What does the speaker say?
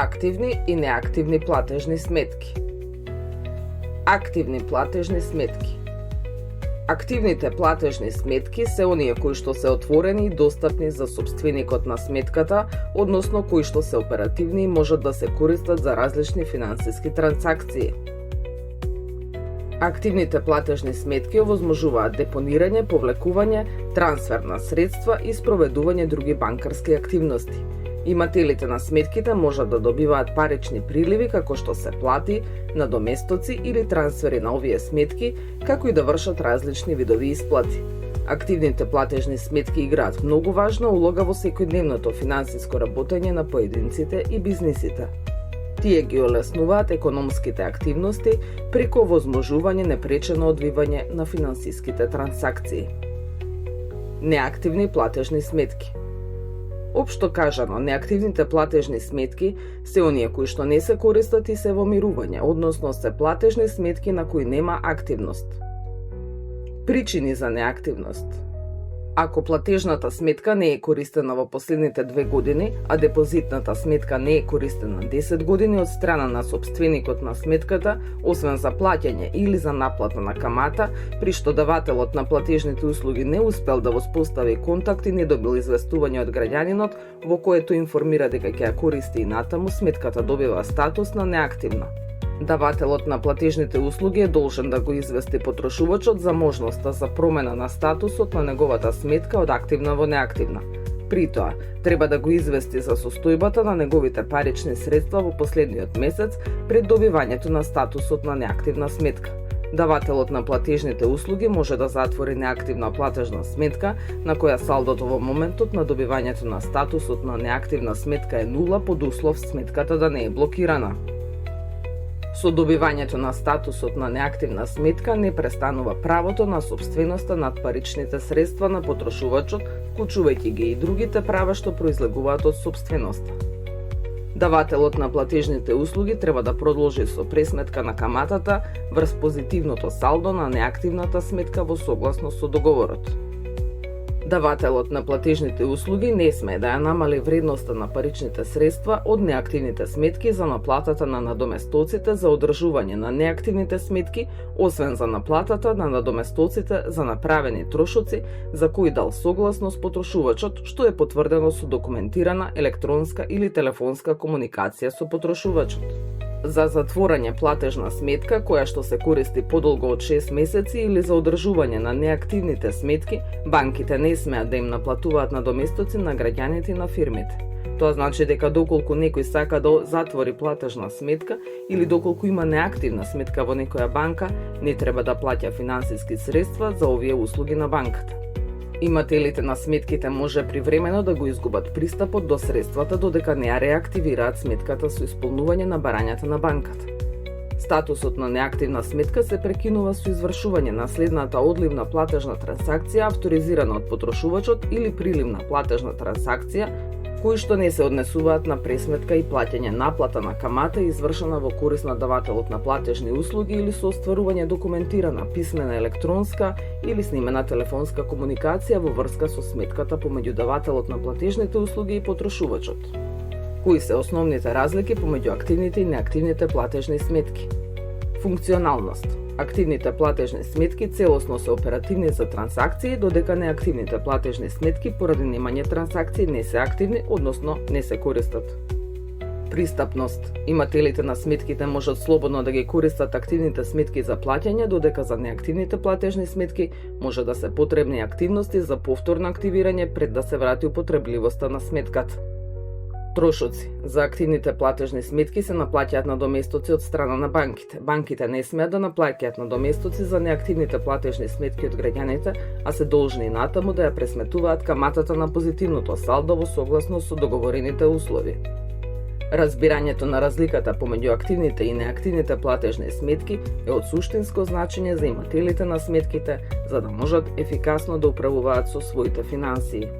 Активни и неактивни платежни сметки. Активни платежни сметки. Активните платежни сметки се оние кои што се отворени и достапни за сопственикот на сметката, односно кои што се оперативни и можат да се користат за различни финансиски транзакции. Активните платежни сметки овозможуваат депонирање, повлекување, трансфер на средства и спроведување други банкарски активности. Имателите на сметките можат да добиваат парични приливи како што се плати, надоместоци или трансфери на овие сметки, како и да вршат различни видови исплати. Активните платежни сметки играат многу важна улога во секојдневното финансиско работење на поединците и бизнисите. Тие ги олеснуваат економските активности преку овозможување непречено одвивање на финансиските трансакции. Неактивни платежни сметки. Општо кажано, неактивните платежни сметки се оние кои што не се користат и се во мирување, односно се платежни сметки на кои нема активност. Причини за неактивност. Ако платежната сметка не е користена во последните 2 години, а депозитната сметка не е користена 10 години од страна на сопственикот на сметката, освен за плаќање или за наплата на камата, при што давателот на платежните услуги не успел да воспостави контакт и не добил известување од граѓанинот, во което информира дека ќе ја користи и натаму, сметката добива статус на неактивна. Давателот на платежните услуги е должен да го извести потрошувачот за можноста за промена на статусот на неговата сметка од активна во неактивна. При тоа, треба да го извести за состојбата на неговите парични средства во последниот месец пред добивањето на статусот на неактивна сметка. Давателот на платежните услуги може да затвори неактивна платежна сметка на која салдото во моментот на добивањето на статусот на неактивна сметка е нула под услов сметката да не е блокирана. Со добивањето на статусот на неактивна сметка не престанува правото на сопственоста над паричните средства на потрошувачот, вклучувајќи ги и другите права што произлегуваат од сопственоста. Давателот на платежните услуги треба да продолжи со пресметка на каматата врз позитивното салдо на неактивната сметка во согласност со договорот. Давателот на платежните услуги не смее да ја намали вредноста на паричните средства од неактивните сметки за наплатата на надоместоците за одржување на неактивните сметки, освен за наплатата на надоместоците за направени трошоци за кои дал согласност потрошувачот, што е потврдено со документирана електронска или телефонска комуникација со потрошувачот. За затворање платежна сметка која што се користи подолго од 6 месеци или за одржување на неактивните сметки, банките не смеат да им наплатуваат надоместоци на граѓаните и на фирмите. Тоа значи дека доколку некој сака да затвори платежна сметка или доколку има неактивна сметка во некоја банка, не треба да плаќа финансиски средства за овие услуги на банката. Имателите на сметките може привремено да го изгубат пристапот до средствата додека не ја реактивираат сметката со исполнување на барањата на банката. Статусот на неактивна сметка се прекинува со извршување на следната одливна платежна трансакција авторизирана од потрошувачот или приливна платежна трансакција, кои што не се однесуваат на пресметка и плаќање наплата на камата извршена во корист на давателот на платежни услуги или со остварување документирана писмена електронска или снимена телефонска комуникација во врска со сметката помеѓу давателот на платежните услуги и потрошувачот. Кои се основните разлики помеѓу активните и неактивните платежни сметки? Функционалност. Активните платежни сметки целосно се оперативни за трансакции, додека неактивните платежни сметки поради немање трансакции не се активни, односно не се користат. Пристапност. Имателите на сметките можат слободно да ги користат активните сметки за плаќање, додека за неактивните платежни сметки може да се потребни активности за повторно активирање пред да се врати употребливоста на сметката. Трошоци. За активните платежни сметки се наплаќаат надоместоци од страна на банките. Банките не смеат да наплаќаат надоместоци за неактивните платежни сметки од граѓаните, а се должни натаму да ја пресметуваат каматата на позитивното салдо во согласност со договорените услови. Разбирањето на разликата помеѓу активните и неактивните платежни сметки е од суштинско значење за имателите на сметките, за да можат ефикасно да управуваат со своите финансии.